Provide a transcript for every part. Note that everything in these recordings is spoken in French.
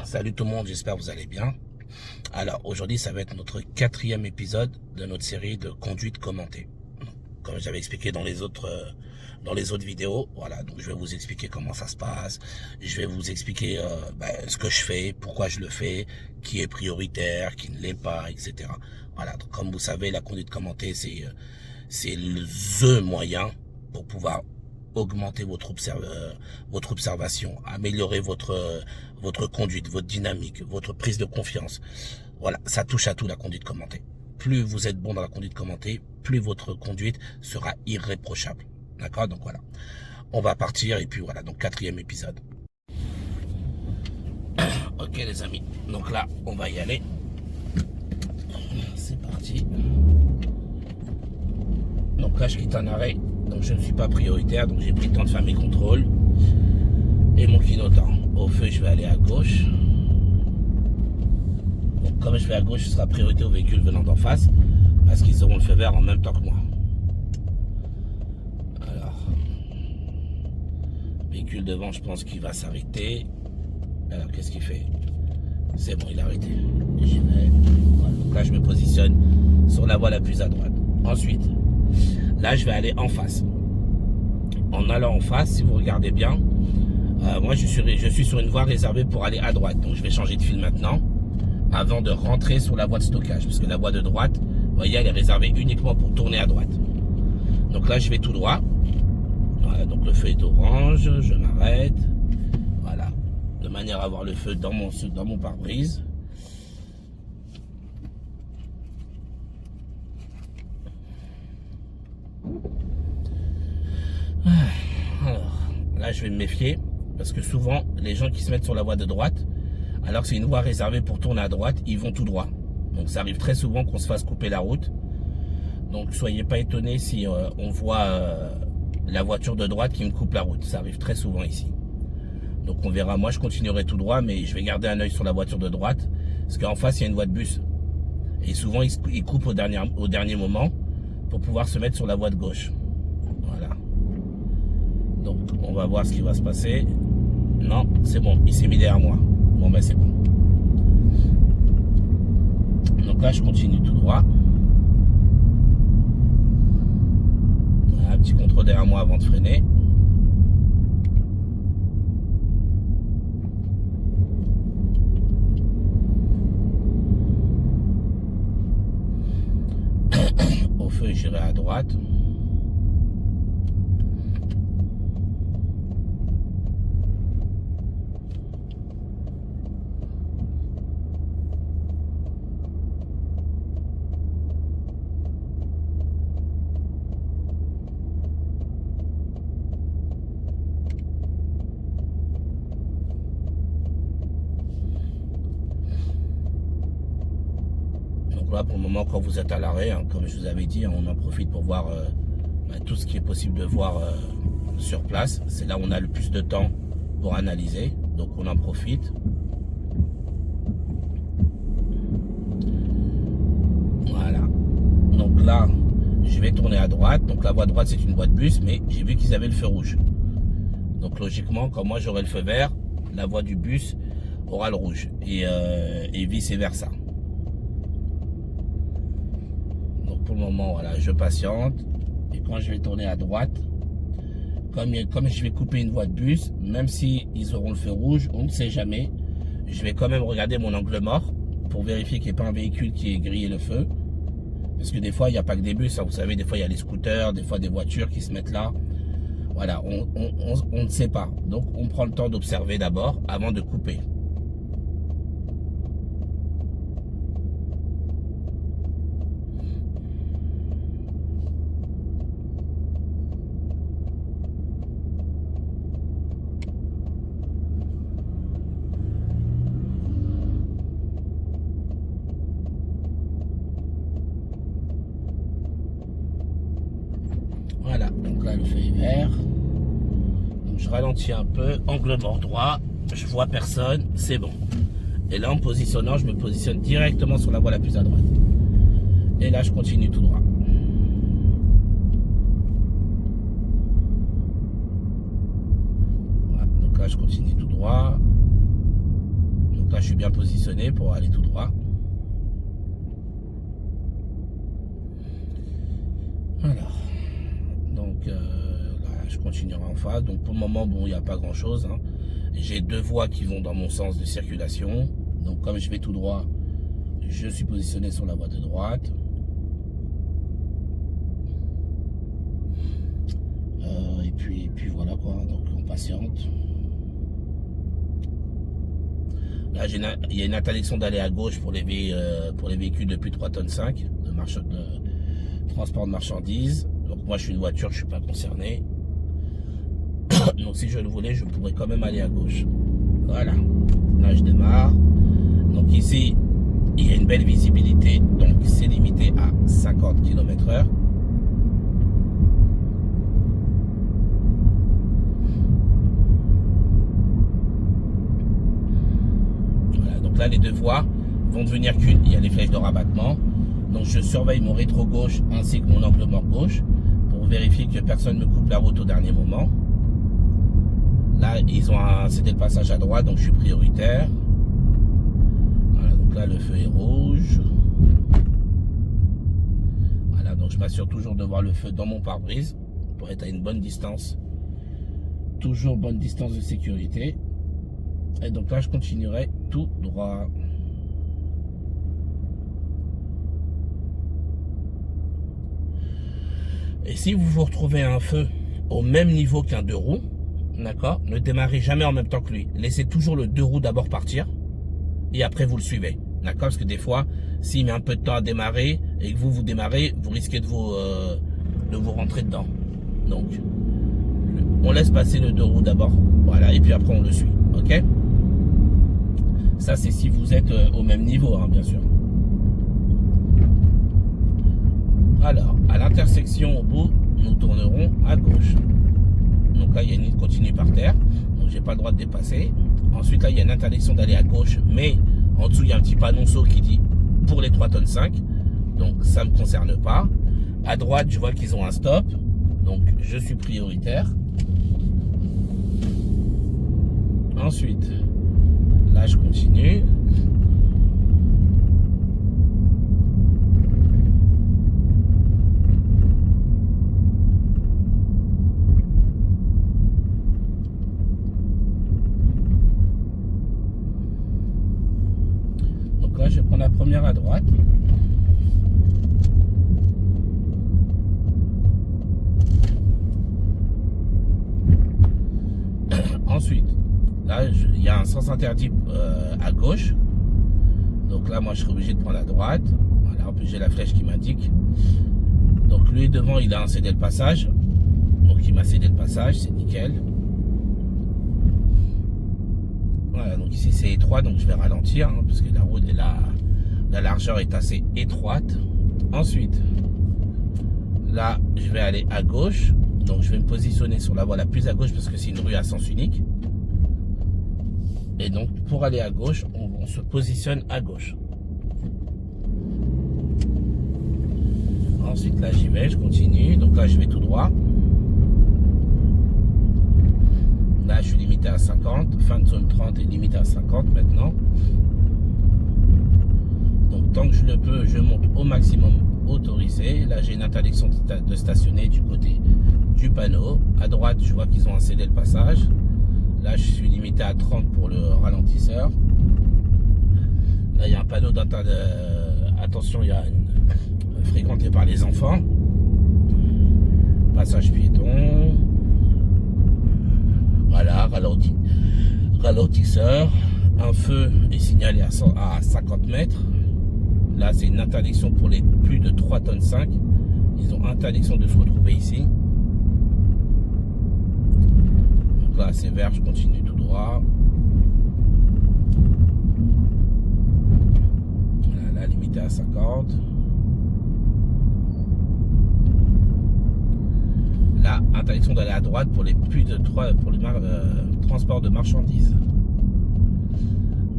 Salut tout le monde, j'espère que vous allez bien. Alors aujourd'hui ça va être notre 4e épisode de notre série de conduite commentée. Comme j'avais expliqué dans les autres vidéos, voilà, donc je vais vous expliquer comment ça se passe, je vais vous expliquer ce que je fais, pourquoi je le fais, qui est prioritaire, qui ne l'est pas, etc. Voilà, donc comme vous savez, la conduite commentée c'est le moyen pour pouvoir augmenter votre observation, améliorer votre conduite, votre dynamique, votre prise de confiance. Voilà, ça touche à tout la conduite commentée. Plus vous êtes bon dans la conduite commentée, plus votre conduite sera irréprochable. D'accord? Donc voilà, on va partir et puis voilà, donc 4e épisode. Ok les amis, donc là, on va y aller. C'est parti. Donc là, je quitte un arrêt, donc je ne suis pas prioritaire, donc j'ai pris le temps de faire mes contrôles et mon clignotant. Au feu, je vais aller à gauche. Donc comme je vais à gauche, ce sera priorité aux véhicules venant d'en face, parce qu'ils auront le feu vert en même temps que moi. Alors, véhicule devant, je pense qu'il va s'arrêter. Alors, qu'est-ce qu'il fait? C'est bon, il a arrêté. Voilà. Donc là, je me positionne sur la voie la plus à droite. Ensuite, là, je vais aller en face. En allant en face, si vous regardez bien, moi, je suis sur une voie réservée pour aller à droite. Donc, je vais changer de fil maintenant, avant de rentrer sur la voie de stockage. Parce que la voie de droite, vous voyez, elle est réservée uniquement pour tourner à droite. Donc là, je vais tout droit. Voilà, donc le feu est orange, je m'arrête. Voilà, de manière à avoir le feu dans mon pare-brise. Alors, là, je vais me méfier. Parce que souvent, les gens qui se mettent sur la voie de droite, alors que c'est une voie réservée pour tourner à droite, ils vont tout droit. Donc ça arrive très souvent qu'on se fasse couper la route. Donc soyez pas étonnés si on voit la voiture de droite qui me coupe la route. Ça arrive très souvent ici. Donc on verra, moi je continuerai tout droit, mais je vais garder un œil sur la voiture de droite. Parce qu'en face il y a une voie de bus. Et souvent ils coupent au dernier moment pour pouvoir se mettre sur la voie de gauche. Voilà. Donc on va voir ce qui va se passer. Non, c'est bon, il s'est mis derrière moi. Bon ben c'est bon. Donc là je continue tout droit. Un petit contrôle derrière moi avant de freiner. Au feu j'irai à droite. Là, pour le moment, quand vous êtes à l'arrêt, hein, comme je vous avais dit, on en profite pour voir tout ce qui est possible de voir sur place. C'est là où on a le plus de temps pour analyser, donc on en profite. Voilà. Donc là, je vais tourner à droite. Donc la voie droite, c'est une voie de bus, mais j'ai vu qu'ils avaient le feu rouge. Donc logiquement, quand moi j'aurai le feu vert, la voie du bus aura le rouge et vice versa. Pour le moment, voilà, je patiente. Et quand je vais tourner à droite, comme je vais couper une voie de bus, même si ils auront le feu rouge, on ne sait jamais. Je vais quand même regarder mon angle mort pour vérifier qu'il n'y ait pas un véhicule qui ait grillé le feu. Parce que des fois, il n'y a pas que des bus. Hein, vous savez, des fois, il y a les scooters, des fois, des voitures qui se mettent là. Voilà, on ne sait pas. Donc, on prend le temps d'observer d'abord avant de couper. Voilà, donc là le feu est vert. Donc je ralentis un peu, angle mort droit, je vois personne, c'est bon. Et là en positionnant, je me positionne directement sur la voie la plus à droite. Et là je continue tout droit. Voilà, donc là je continue tout droit. suis bien positionné pour aller tout droit. Alors, donc là, je continuerai en face. Donc pour le moment, bon, il n'y a pas grand chose, hein. J'ai deux voies qui vont dans mon sens de circulation. Donc comme je vais tout droit, je suis positionné sur la voie de droite. Et puis voilà quoi, donc on patiente. Là, il y a une interdiction d'aller à gauche pour les véhicules de plus de 3,5 tonnes de transport de marchandises. Donc moi je suis une voiture, je ne suis pas concerné. Donc si je le voulais, je pourrais quand même aller à gauche. Voilà, là je démarre. Donc ici, il y a une belle visibilité, donc c'est limité à 50 km/h. Voilà, donc là les deux voies vont devenir qu'une. Il y a les flèches de rabattement. Donc je surveille mon rétro gauche ainsi que mon angle mort gauche pour vérifier que personne ne me coupe la route au dernier moment. Là, ils ont cédé le passage à droite, donc je suis prioritaire. Voilà, donc là, le feu est rouge. Voilà, donc je m'assure toujours de voir le feu dans mon pare-brise pour être à une bonne distance. Toujours bonne distance de sécurité. Et donc là, je continuerai tout droit. Et si vous vous retrouvez à un feu au même niveau qu'un deux roues, d'accord, ne démarrez jamais en même temps que lui. Laissez toujours le deux roues d'abord partir et après vous le suivez. D'accord, parce que des fois, s'il met un peu de temps à démarrer et que vous démarrez, vous risquez de vous rentrer dedans. Donc, on laisse passer le deux roues d'abord. Voilà, et puis après on le suit. Ok? Ça, c'est si vous êtes au même niveau, hein, bien sûr. Alors, à l'intersection au bout, nous tournerons à gauche. Donc là, il y a une ligne continue par terre. Donc, j'ai pas le droit de dépasser. Ensuite, là, il y a une interdiction d'aller à gauche. Mais en dessous, il y a un petit panonceau qui dit pour les 3,5 tonnes. Donc, ça ne me concerne pas. À droite, je vois qu'ils ont un stop. Donc, je suis prioritaire. Ensuite, là, je continue. Je vais prendre la première à droite. Ensuite, là, il y a un sens interdit à gauche. Donc là, moi, je serai obligé de prendre à droite. Voilà, en plus, j'ai la flèche qui m'indique. Donc lui, devant, il a cédé le passage. Donc il m'a cédé le passage, c'est nickel. Voilà, donc ici c'est étroit, donc je vais ralentir, hein, parce que la route est la largeur est assez étroite. Ensuite, là, je vais aller à gauche. Donc je vais me positionner sur la voie la plus à gauche parce que c'est une rue à sens unique. Et donc pour aller à gauche, on se positionne à gauche. Ensuite là j'y vais, je continue. Donc là je vais tout droit. Là je suis limité à 50. Fin de zone 30 est limité à 50 maintenant. Donc tant que je le peux, je monte au maximum autorisé. Là j'ai une interdiction de stationner du côté du panneau. À droite je vois qu'ils ont cédé le passage. Là je suis limité à 30 pour le ralentisseur. Là il y a un panneau attention, il y a fréquenté par les enfants. Passage piéton. Voilà, ralentisseur. Un feu est signalé à 50 mètres. Là, c'est une interdiction pour les plus de 3,5 tonnes. Ils ont interdiction de se retrouver ici. Donc là, c'est vert, je continue tout droit. Là, limité à 50. Là, interdiction d'aller à droite pour les plus de 3 pour le transport de marchandises.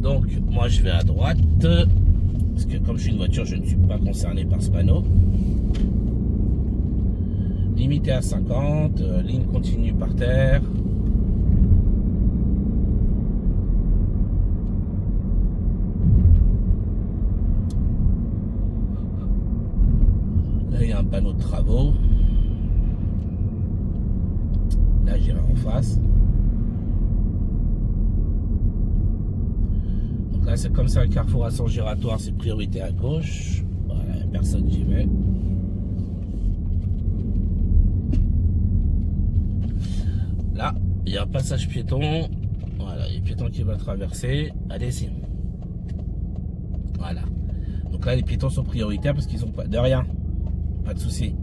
Donc, moi, je vais à droite. Parce que comme je suis une voiture, je ne suis pas concerné par ce panneau. Limité à 50, ligne continue par terre. panneau de travaux. Là, j'irai en face. Donc là, c'est comme ça, un carrefour à sens giratoire, c'est priorité à gauche. Voilà, personne, j'y vais. Là, il y a un passage piéton. Voilà, il y a un piéton qui va traverser. Allez-y. Voilà. Donc là, les piétons sont prioritaires parce qu'ils n'ont pas de rien. Pas de souci.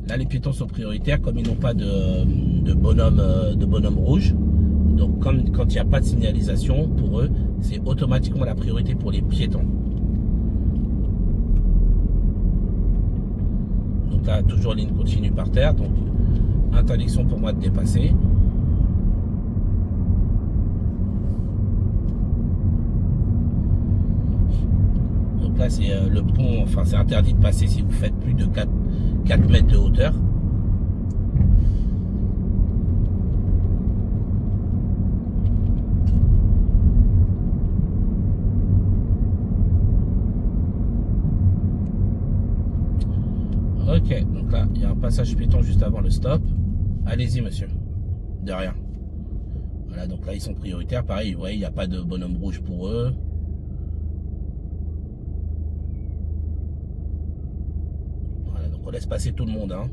Là, les piétons sont prioritaires comme ils n'ont pas de bonhomme rouge. Donc, quand il n'y a pas de signalisation, pour eux, c'est automatiquement la priorité pour les piétons. Donc là, toujours ligne continue par terre. Donc, interdiction pour moi de dépasser. Donc là, c'est le pont, enfin, c'est interdit de passer si vous faites plus de 4 mètres de hauteur. Ok, donc là, il y a un passage piéton juste avant le stop. Allez-y, monsieur. De rien. Voilà, donc là, ils sont prioritaires. Pareil, vous voyez, il n'y a pas de bonhomme rouge pour eux. Voilà, donc on laisse passer tout le monde, hein.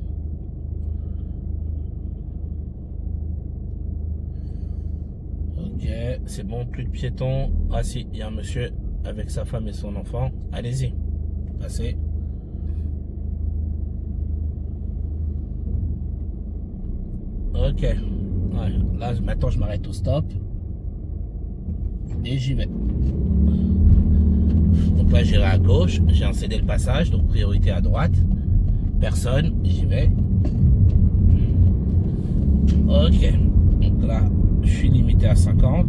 Ok, c'est bon, plus de piétons. Ah si, il y a un monsieur avec sa femme et son enfant. Allez-y, passez. Ok, ouais. Là maintenant je m'arrête au stop et j'y vais. Donc là j'irai à gauche, j'ai incédé le passage, donc priorité à droite. Personne, j'y vais. Ok, donc là je suis limité à 50.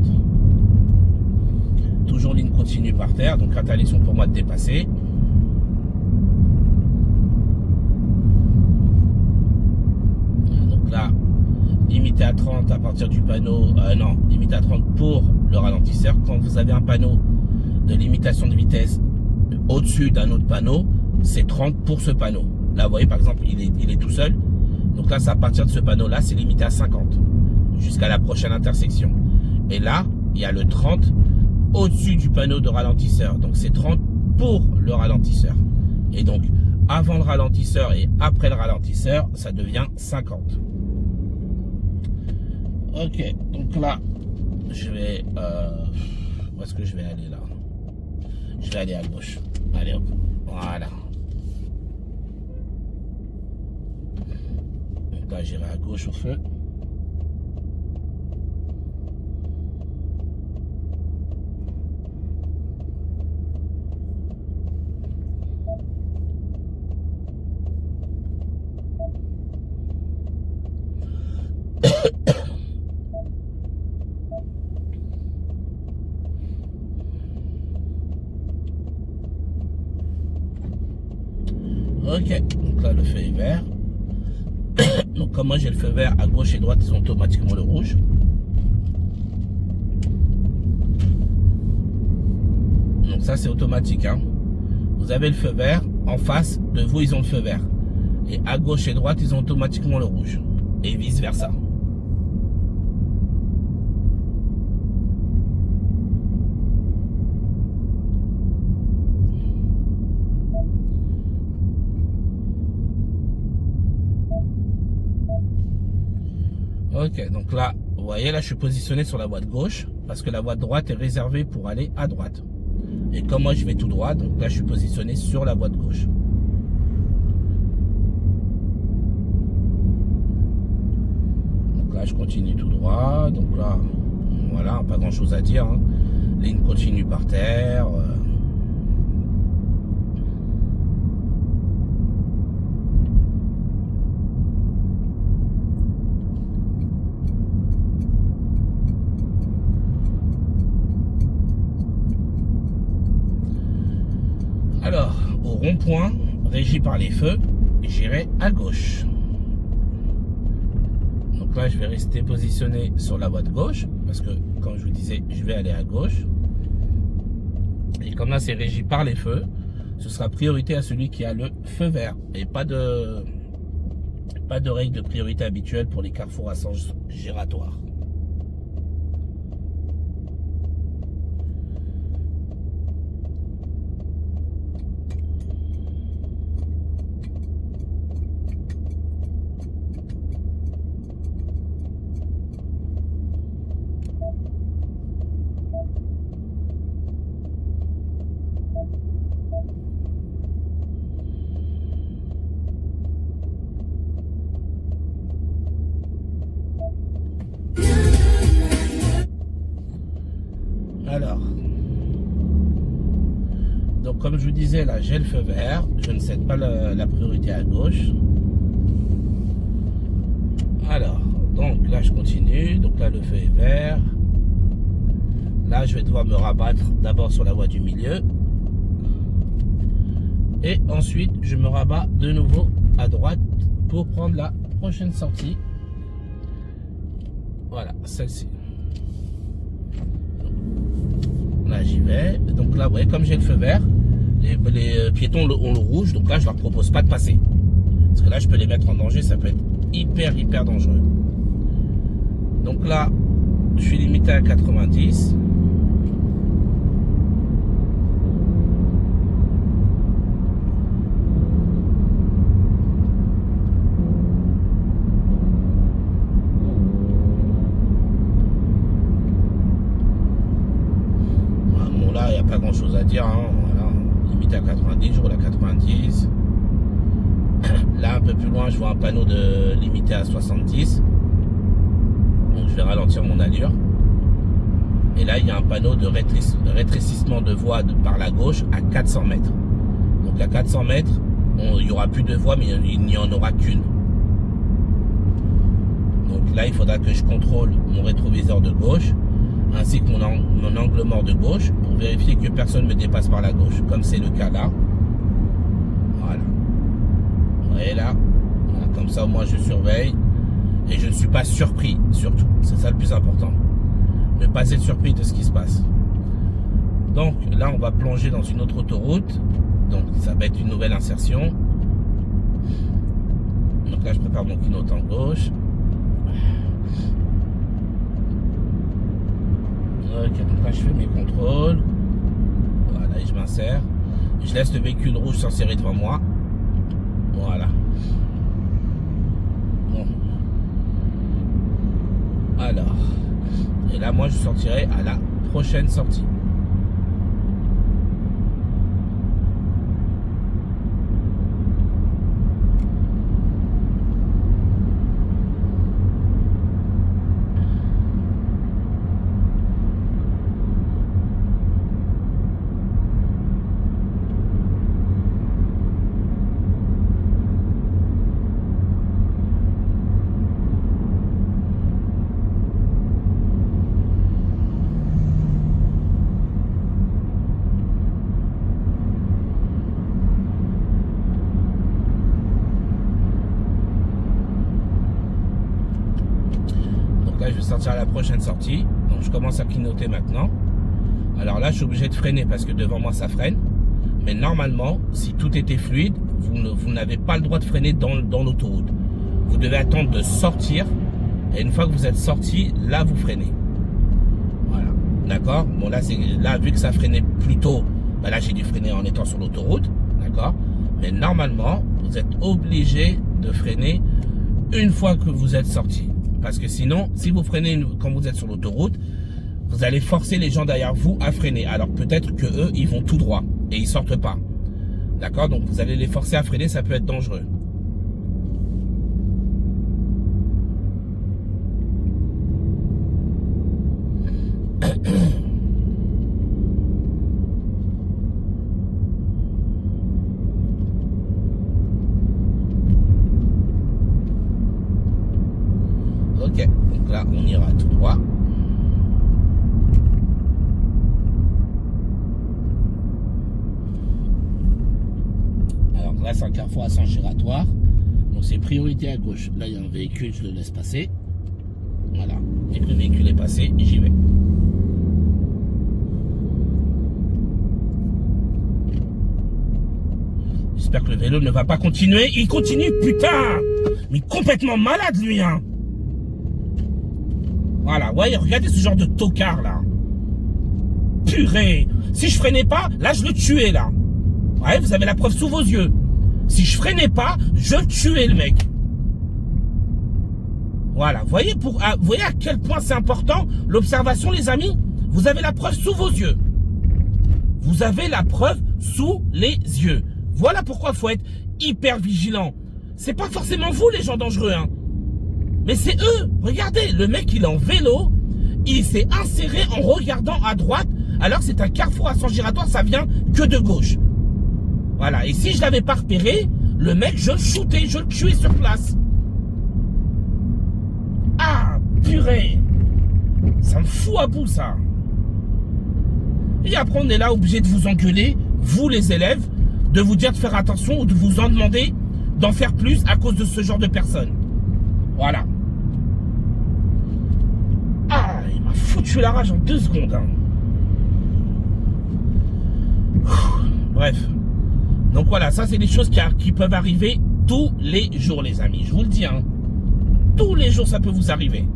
Toujours ligne continue par terre, donc interdiction pour moi de dépasser. Donc là, limité à 30 à partir du panneau, non, limité à 30 pour le ralentisseur. Quand vous avez un panneau de limitation de vitesse au-dessus d'un autre panneau, c'est 30 pour ce panneau. Là, vous voyez, par exemple, il est tout seul. Donc là, c'est à partir de ce panneau-là, c'est limité à 50 jusqu'à la prochaine intersection. Et là, il y a le 30 au-dessus du panneau de ralentisseur. Donc, c'est 30 pour le ralentisseur. Et donc, avant le ralentisseur et après le ralentisseur, ça devient 50. Ok, donc là, je vais... où est-ce que je vais aller là? Je vais aller à gauche. Allez hop, voilà. Donc là, j'irai à gauche au feu. Ok, donc là le feu est vert. Donc comme moi j'ai le feu vert, à gauche et droite ils ont automatiquement le rouge. Donc ça c'est automatique, hein. Vous avez le feu vert, en face de vous ils ont le feu vert. Et à gauche et droite ils ont automatiquement le rouge. Et vice versa. Ok, donc là, vous voyez, là je suis positionné sur la voie de gauche parce que la voie de droite est réservée pour aller à droite. Et comme moi je vais tout droit, donc là je suis positionné sur la voie de gauche. Donc là je continue tout droit, donc là, voilà, pas grand chose à dire, hein. Ligne continue par terre. Alors, au rond-point, régi par les feux, j'irai à gauche. Donc là, je vais rester positionné sur la voie de gauche, parce que, comme je vous disais, je vais aller à gauche. Et comme là, c'est régi par les feux, ce sera priorité à celui qui a le feu vert. Et pas de règle de priorité habituelle pour les carrefours à sens giratoire. Alors, donc comme je vous disais, là j'ai le feu vert, je ne cède pas la priorité à gauche. Alors, donc là je continue, donc là le feu est vert. Là je vais devoir me rabattre d'abord sur la voie du milieu. Et ensuite je me rabats de nouveau à droite pour prendre la prochaine sortie. Voilà, celle-ci. Là j'y vais, donc là ouais, comme j'ai le feu vert, les piétons ont le rouge, donc là je leur propose pas de passer, parce que là je peux les mettre en danger, ça peut être hyper dangereux. Donc là je suis limité à 90. Pas grand chose à dire, hein. Voilà. Limité à 90, je roule à 90. Là un peu plus loin je vois un panneau de limité à 70, donc je vais ralentir mon allure. Et là il y a un panneau de rétrécissement de voie par la gauche à 400 mètres. Donc à 400 mètres il n'y aura plus de voie, mais il n'y en aura qu'une. Donc là il faudra que je contrôle mon rétroviseur de gauche ainsi que mon angle mort de gauche pour vérifier que personne ne me dépasse par la gauche, comme c'est le cas là. Voilà. Et là, voilà, comme ça au moins je surveille et je ne suis pas surpris, surtout. C'est ça le plus important. Ne pas être surpris de ce qui se passe. Donc là on va plonger dans une autre autoroute. Donc ça va être une nouvelle insertion. Donc là je prépare mon clignotant gauche. Ok, donc là je fais mes contrôles. Voilà, et je m'insère. Je laisse le véhicule rouge s'insérer devant moi. Voilà. Bon. Alors. Et là moi je sortirai à la prochaine sortie. Là je vais sortir à la prochaine sortie, donc je commence à clignoter maintenant. Alors là je suis obligé de freiner parce que devant moi ça freine, mais normalement si tout était fluide, vous n'avez pas le droit de freiner dans l'autoroute. Vous devez attendre de sortir, et une fois que vous êtes sorti, là vous freinez. Voilà, d'accord. Bon là vu que ça freinait plus tôt, ben là j'ai dû freiner en étant sur l'autoroute, d'accord. Mais normalement vous êtes obligé de freiner une fois que vous êtes sorti. Parce que sinon, si vous freinez quand vous êtes sur l'autoroute, vous allez forcer les gens derrière vous à freiner. Alors peut-être que eux, ils vont tout droit et ils sortent pas. D'accord? Donc vous allez les forcer à freiner, ça peut être dangereux. Ok, donc là on ira tout droit. Alors là c'est un carrefour à sens giratoire, donc c'est priorité à gauche. Là il y a un véhicule, je le laisse passer. Voilà, dès que le véhicule est passé, j'y vais. j'espère que le vélo ne va pas continuer. Il continue, putain. Mais complètement malade, lui, hein. Voilà, ouais, regardez ce genre de tocard, là. Purée. Si je freinais pas, là, je le tuais, là. Ouais, vous avez la preuve sous vos yeux. Si je freinais pas, je le tuais, le mec. Voilà, voyez à quel point c'est important l'observation, les amis. Vous avez la preuve sous vos yeux. Vous avez la preuve sous les yeux. Voilà pourquoi il faut être hyper vigilant. C'est pas forcément vous, les gens dangereux, hein. Mais c'est eux. Regardez, le mec, il est en vélo. Il s'est inséré en regardant à droite. Alors que c'est un carrefour à sens giratoire, ça vient que de gauche. Voilà, et si je l'avais pas repéré, le mec, je le shootais, je le tuais sur place. Ah, purée. Ça me fout à bout, ça. Et après, on est là obligé de vous engueuler, vous les élèves, de vous dire de faire attention ou de vous en demander d'en faire plus à cause de ce genre de personnes. Voilà. Ah, il m'a foutu la rage en 2 secondes. Hein. Bref. Donc voilà, ça c'est des choses qui peuvent arriver tous les jours, les amis. Je vous le dis, hein. Tous les jours, ça peut vous arriver.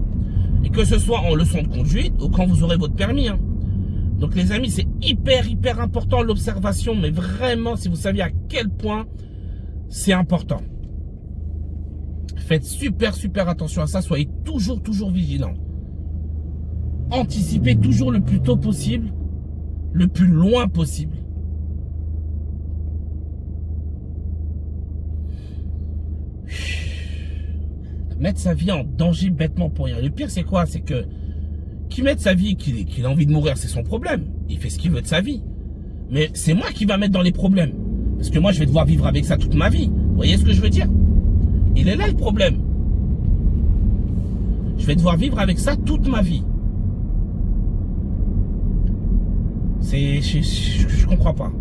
Et que ce soit en leçon de conduite ou quand vous aurez votre permis. Hein. Donc les amis, c'est hyper important l'observation. Mais vraiment, si vous saviez à quel point c'est important. Faites super attention à ça. Soyez toujours vigilants. Anticipez toujours le plus tôt possible. Le plus loin possible. Mettre sa vie en danger bêtement pour rien. Le pire, c'est quoi? C'est que qui mette sa vie, qu'il a envie de mourir, c'est son problème. Il fait ce qu'il veut de sa vie. Mais c'est moi qui va mettre dans les problèmes. Parce que moi, je vais devoir vivre avec ça toute ma vie. Vous voyez ce que je veux dire? Il est là le problème. Je vais devoir vivre avec ça toute ma vie. Je comprends pas.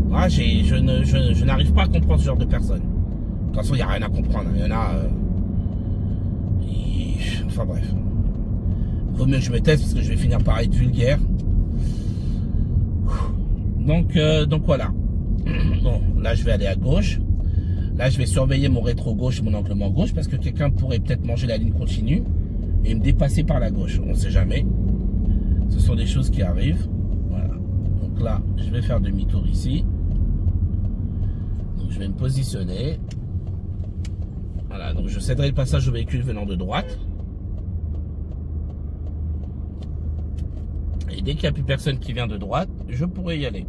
Moi, je n'arrive pas à comprendre ce genre de personnes. De toute façon, il n'y a rien à comprendre. Il y en a... Enfin bref. Vaut mieux que je me taise parce que je vais finir par être vulgaire. Donc voilà. Bon, là je vais aller à gauche. Là je vais surveiller mon rétro gauche et mon anglement gauche parce que quelqu'un pourrait peut-être manger la ligne continue et me dépasser par la gauche. On ne sait jamais. Ce sont des choses qui arrivent. Voilà. Donc là, je vais faire demi-tour ici. Donc je vais me positionner. Voilà, donc je céderai le passage au véhicule venant de droite. Et dès qu'il n'y a plus personne qui vient de droite, je pourrai y aller.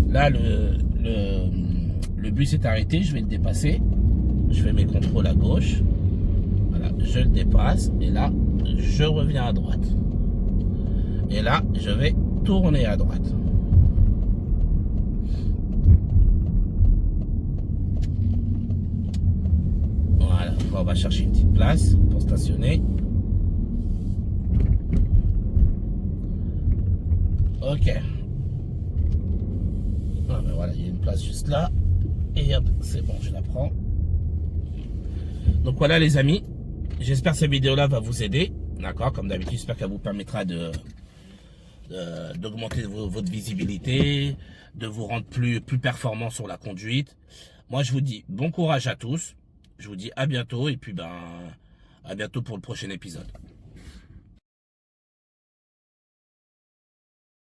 Là, le bus est arrêté, je vais le dépasser. Je fais mes contrôles à gauche. Voilà, je le dépasse. Et là, je reviens à droite. Et là, je vais tourner à droite. Voilà, on va chercher une petite place pour stationner. Ok. Ah ben voilà, il y a une place juste là. Et hop, c'est bon, je la prends. Donc voilà les amis. J'espère que cette vidéo-là va vous aider. D'accord, comme d'habitude, j'espère qu'elle vous permettra d'augmenter votre visibilité, de vous rendre plus performant sur la conduite. Moi, je vous dis bon courage à tous. Je vous dis à bientôt et puis à bientôt pour le prochain épisode.